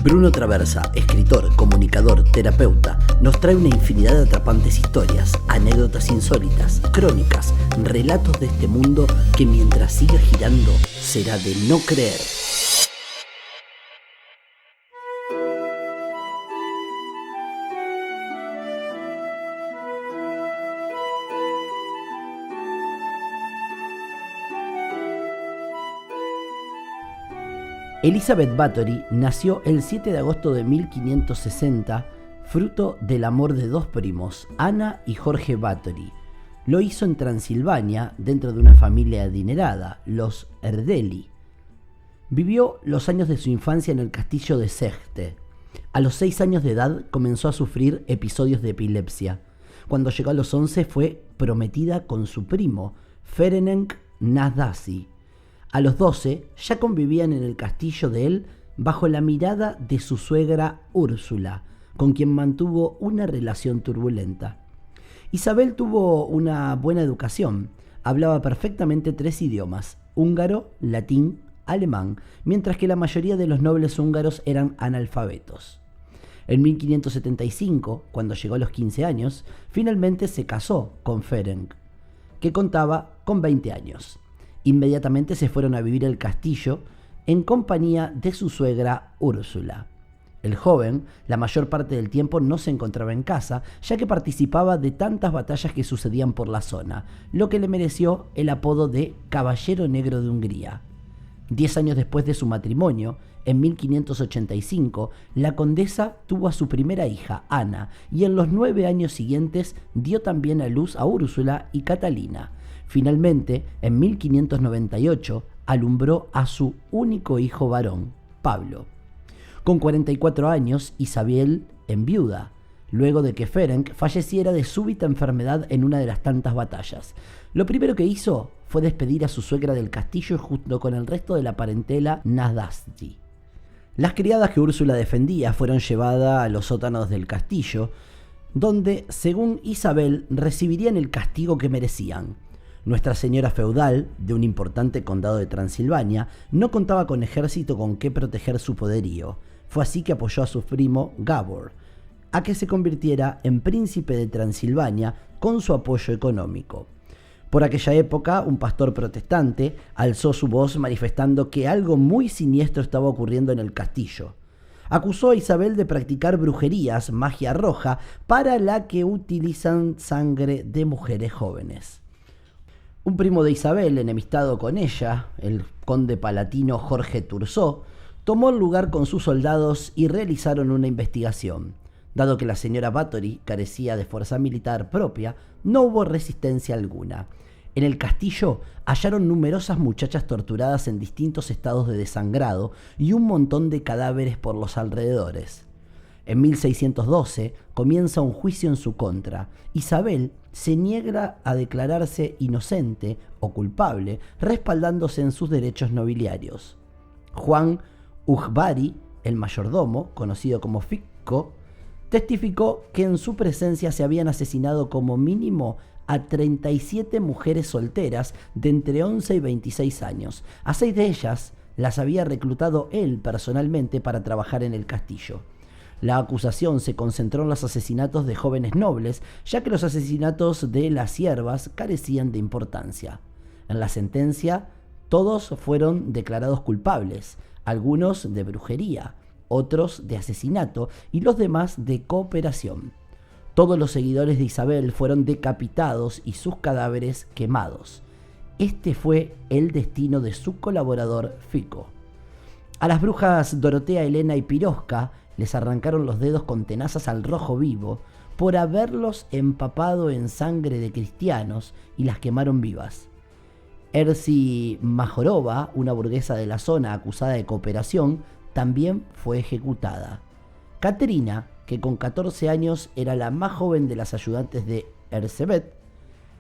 Bruno Traversa, escritor, comunicador, terapeuta, nos trae una infinidad de atrapantes historias, anécdotas insólitas, crónicas, relatos de este mundo que mientras siga girando será de no creer. Elizabeth Bathory nació el 7 de agosto de 1560, fruto del amor de dos primos, Ana y Jorge Bathory. Lo hizo en Transilvania, dentro de una familia adinerada, los Erdeli. Vivió los años de su infancia en el castillo de Sechte. A los 6 años de edad comenzó a sufrir episodios de epilepsia. Cuando llegó a los 11 fue prometida con su primo, Ferenc Nadasi. A los 12 ya convivían en el castillo de él bajo la mirada de su suegra Úrsula, con quien mantuvo una relación turbulenta. Isabel tuvo una buena educación, hablaba perfectamente 3 idiomas, húngaro, latín, alemán, mientras que la mayoría de los nobles húngaros eran analfabetos. En 1575, cuando llegó a los 15 años, finalmente se casó con Ferenc, que contaba con 20 años. Inmediatamente se fueron a vivir al castillo en compañía de su suegra Úrsula. El joven, la mayor parte del tiempo, no se encontraba en casa, ya que participaba de tantas batallas que sucedían por la zona, lo que le mereció el apodo de Caballero Negro de Hungría. 10 años después de su matrimonio, en 1585, la condesa tuvo a su primera hija, Ana, y en los 9 años siguientes dio también a luz a Úrsula y Catalina. Finalmente, en 1598, alumbró a su único hijo varón, Pablo. Con 44 años, Isabel enviuda, luego de que Ferenc falleciera de súbita enfermedad en una de las tantas batallas. Lo primero que hizo fue despedir a su suegra del castillo junto con el resto de la parentela Nadasti. Las criadas que Úrsula defendía fueron llevadas a los sótanos del castillo, donde, según Isabel, recibirían el castigo que merecían. Nuestra señora feudal, de un importante condado de Transilvania, no contaba con ejército con que proteger su poderío. Fue así que apoyó a su primo Gabor, a que se convirtiera en príncipe de Transilvania con su apoyo económico. Por aquella época, un pastor protestante alzó su voz manifestando que algo muy siniestro estaba ocurriendo en el castillo. Acusó a Isabel de practicar brujerías, magia roja, para la que utilizan sangre de mujeres jóvenes. Un primo de Isabel, enemistado con ella, el conde palatino Jorge Turzó, tomó el lugar con sus soldados y realizaron una investigación. Dado que la señora Bathory carecía de fuerza militar propia, no hubo resistencia alguna. En el castillo hallaron numerosas muchachas torturadas en distintos estados de desangrado y un montón de cadáveres por los alrededores. En 1612 comienza un juicio en su contra. Isabel se niega a declararse inocente o culpable, respaldándose en sus derechos nobiliarios. Juan Ujbari, el mayordomo, conocido como Ficco, testificó que en su presencia se habían asesinado como mínimo a 37 mujeres solteras de entre 11 y 26 años. A 6 de ellas las había reclutado él personalmente para trabajar en el castillo. La acusación se concentró en los asesinatos de jóvenes nobles, ya que los asesinatos de las siervas carecían de importancia. En la sentencia, todos fueron declarados culpables, algunos de brujería, otros de asesinato y los demás de cooperación. Todos los seguidores de Isabel fueron decapitados y sus cadáveres quemados. Este fue el destino de su colaborador Ficco. A las brujas Dorotea, Elena y Pirosca les arrancaron los dedos con tenazas al rojo vivo por haberlos empapado en sangre de cristianos y las quemaron vivas. Ersi Majorova, una burguesa de la zona acusada de cooperación, también fue ejecutada. Caterina, que con 14 años era la más joven de las ayudantes de Erzsébet,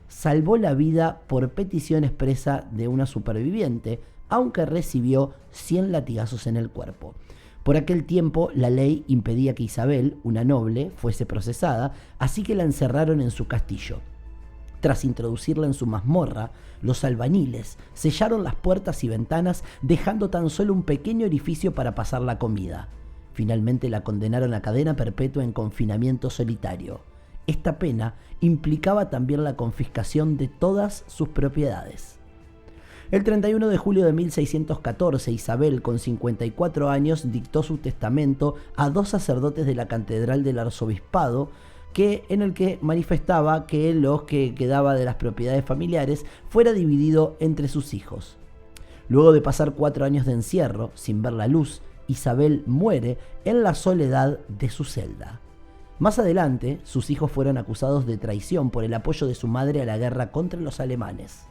salvó la vida por petición expresa de una superviviente, aunque recibió 100 latigazos en el cuerpo. Por aquel tiempo, la ley impedía que Isabel, una noble, fuese procesada, así que la encerraron en su castillo. Tras introducirla en su mazmorra, los albañiles sellaron las puertas y ventanas, dejando tan solo un pequeño orificio para pasar la comida. Finalmente la condenaron a cadena perpetua en confinamiento solitario. Esta pena implicaba también la confiscación de todas sus propiedades. El 31 de julio de 1614, Isabel, con 54 años, dictó su testamento a 2 sacerdotes de la Catedral del Arzobispado, en el que manifestaba que lo que quedaba de las propiedades familiares fuera dividido entre sus hijos. Luego de pasar 4 años de encierro, sin ver la luz, Isabel muere en la soledad de su celda. Más adelante, sus hijos fueron acusados de traición por el apoyo de su madre a la guerra contra los alemanes.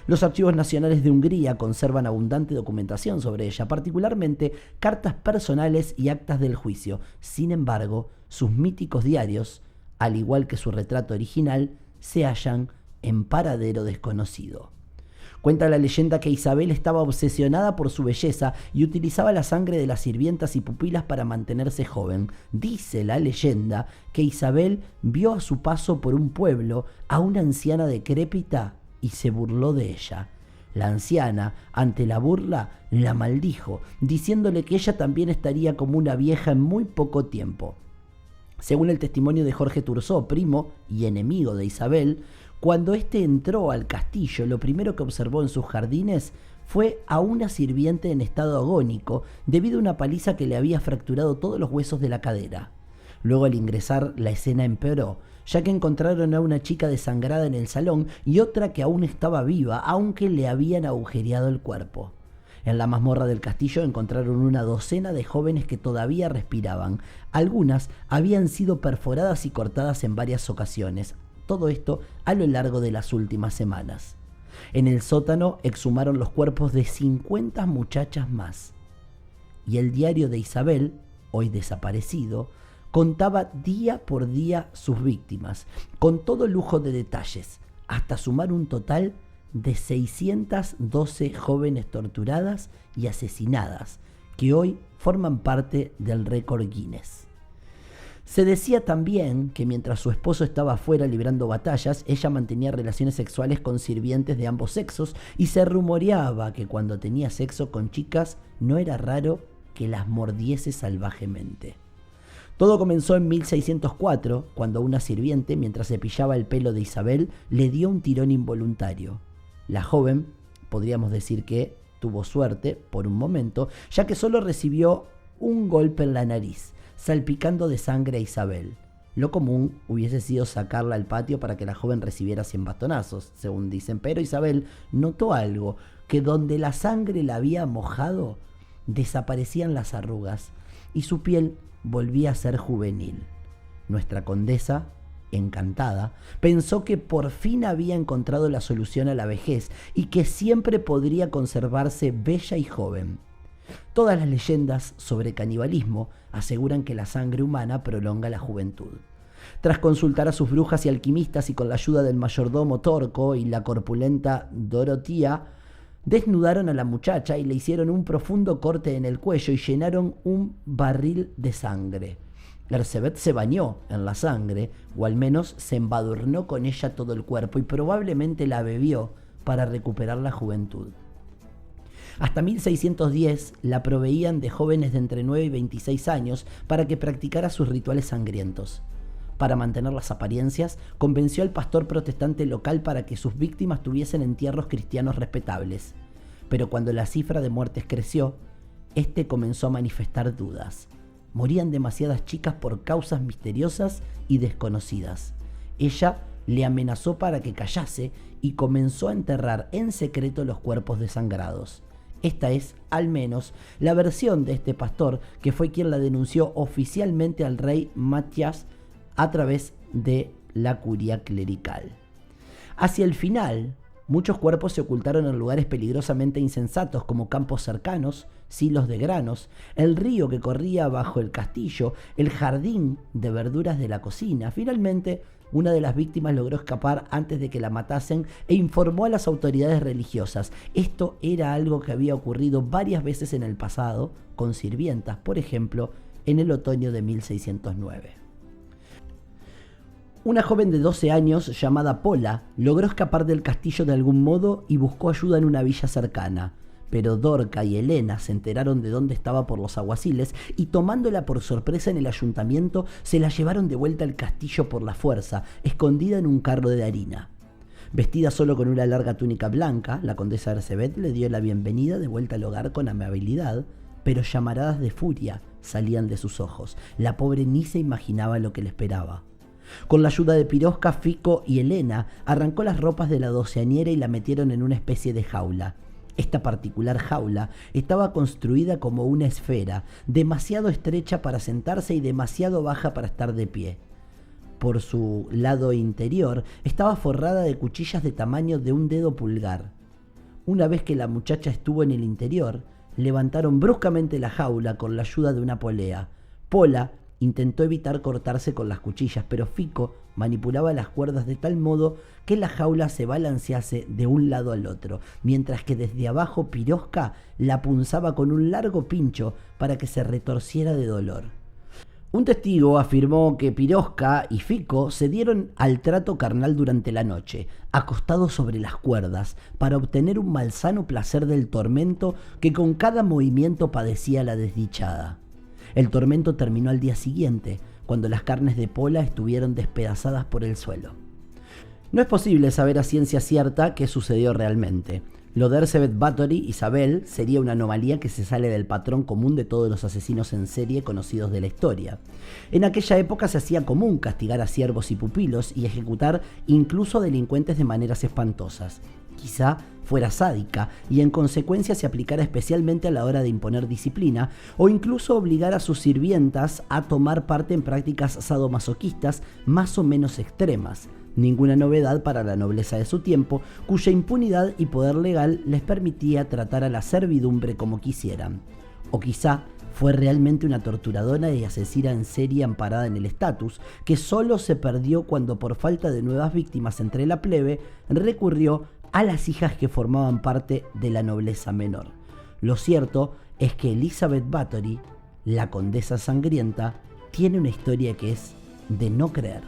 Los archivos nacionales de Hungría conservan abundante documentación sobre ella, particularmente cartas personales y actas del juicio. Sin embargo, sus míticos diarios, al igual que su retrato original, se hallan en paradero desconocido. Cuenta la leyenda que Isabel estaba obsesionada por su belleza y utilizaba la sangre de las sirvientas y pupilas para mantenerse joven. Dice la leyenda que Isabel vio a su paso por un pueblo a una anciana decrépita y se burló de ella. La anciana, ante la burla, la maldijo, diciéndole que ella también estaría como una vieja en muy poco tiempo. Según el testimonio de Jorge Turzó, primo y enemigo de Isabel, cuando éste entró al castillo, lo primero que observó en sus jardines fue a una sirviente en estado agónico debido a una paliza que le había fracturado todos los huesos de la cadera. Luego, al ingresar, la escena empeoró, ya que encontraron a una chica desangrada en el salón y otra que aún estaba viva, aunque le habían agujereado el cuerpo. En la mazmorra del castillo encontraron una docena de jóvenes que todavía respiraban. Algunas habían sido perforadas y cortadas en varias ocasiones. Todo esto a lo largo de las últimas semanas. En el sótano exhumaron los cuerpos de 50 muchachas más. Y el diario de Isabel, hoy desaparecido, contaba día por día sus víctimas, con todo lujo de detalles, hasta sumar un total de 612 jóvenes torturadas y asesinadas, que hoy forman parte del récord Guinness. Se decía también que mientras su esposo estaba afuera librando batallas, ella mantenía relaciones sexuales con sirvientes de ambos sexos y se rumoreaba que cuando tenía sexo con chicas no era raro que las mordiese salvajemente. Todo comenzó en 1604, cuando una sirviente, mientras cepillaba el pelo de Isabel, le dio un tirón involuntario. La joven, podríamos decir que tuvo suerte por un momento, ya que solo recibió un golpe en la nariz, salpicando de sangre a Isabel. Lo común hubiese sido sacarla al patio para que la joven recibiera 100 bastonazos, según dicen, pero Isabel notó algo, que donde la sangre la había mojado, desaparecían las arrugas y su piel volvía a ser juvenil. Nuestra condesa, encantada, pensó que por fin había encontrado la solución a la vejez y que siempre podría conservarse bella y joven. Todas las leyendas sobre canibalismo aseguran que la sangre humana prolonga la juventud. Tras consultar a sus brujas y alquimistas y con la ayuda del mayordomo Torco y la corpulenta Dorotía, desnudaron a la muchacha y le hicieron un profundo corte en el cuello y llenaron un barril de sangre. Erzsébet se bañó en la sangre, o al menos se embadurnó con ella todo el cuerpo y probablemente la bebió para recuperar la juventud. Hasta 1610 la proveían de jóvenes de entre 9 y 26 años para que practicara sus rituales sangrientos. Para mantener las apariencias, convenció al pastor protestante local para que sus víctimas tuviesen entierros cristianos respetables. Pero cuando la cifra de muertes creció, este comenzó a manifestar dudas. Morían demasiadas chicas por causas misteriosas y desconocidas. Ella le amenazó para que callase y comenzó a enterrar en secreto los cuerpos desangrados. Esta es, al menos, la versión de este pastor, que fue quien la denunció oficialmente al rey Matías a través de la curia clerical. Hacia el final, muchos cuerpos se ocultaron en lugares peligrosamente insensatos como campos cercanos, silos de granos, el río que corría bajo el castillo, el jardín de verduras de la cocina. Finalmente, una de las víctimas logró escapar antes de que la matasen e informó a las autoridades religiosas. Esto era algo que había ocurrido varias veces en el pasado con sirvientas, por ejemplo, en el otoño de 1609. Una joven de 12 años llamada Pola logró escapar del castillo de algún modo y buscó ayuda en una villa cercana, Pero Dorca y Elena se enteraron de dónde estaba por los alguaciles y tomándola por sorpresa en el ayuntamiento se la llevaron de vuelta al castillo por la fuerza, escondida en un carro de harina. Vestida solo con una larga túnica blanca, la condesa Ercebet le dio la bienvenida de vuelta al hogar con amabilidad, pero llamaradas de furia salían de sus ojos. La pobre ni se imaginaba lo que le esperaba. Con la ayuda de Piroska, Fico y Elena, arrancó las ropas de la doceaniera y la metieron en una especie de jaula. Esta particular jaula estaba construida como una esfera, demasiado estrecha para sentarse y demasiado baja para estar de pie. Por su lado interior estaba forrada de cuchillas de tamaño de un dedo pulgar. Una vez que la muchacha estuvo en el interior, levantaron bruscamente la jaula con la ayuda de una polea. Pola intentó evitar cortarse con las cuchillas, pero Fico manipulaba las cuerdas de tal modo que la jaula se balancease de un lado al otro, mientras que desde abajo Piroska la punzaba con un largo pincho para que se retorciera de dolor. Un testigo afirmó que Piroska y Fico se dieron al trato carnal durante la noche, acostados sobre las cuerdas, para obtener un malsano placer del tormento que con cada movimiento padecía la desdichada. El tormento terminó al día siguiente, cuando las carnes de Pola estuvieron despedazadas por el suelo. No es posible saber a ciencia cierta qué sucedió realmente. Lo de Ercebet Báthory, Isabel, sería una anomalía que se sale del patrón común de todos los asesinos en serie conocidos de la historia. En aquella época se hacía común castigar a siervos y pupilos y ejecutar incluso a delincuentes de maneras espantosas. Quizá fuera sádica y en consecuencia se aplicara especialmente a la hora de imponer disciplina o incluso obligar a sus sirvientas a tomar parte en prácticas sadomasoquistas más o menos extremas. Ninguna novedad para la nobleza de su tiempo, cuya impunidad y poder legal les permitía tratar a la servidumbre como quisieran. O quizá fue realmente una torturadora y asesina en serie amparada en el estatus, que solo se perdió cuando por falta de nuevas víctimas entre la plebe recurrió a las hijas que formaban parte de la nobleza menor. Lo cierto es que Elizabeth Báthory, la condesa sangrienta, tiene una historia que es de no creer.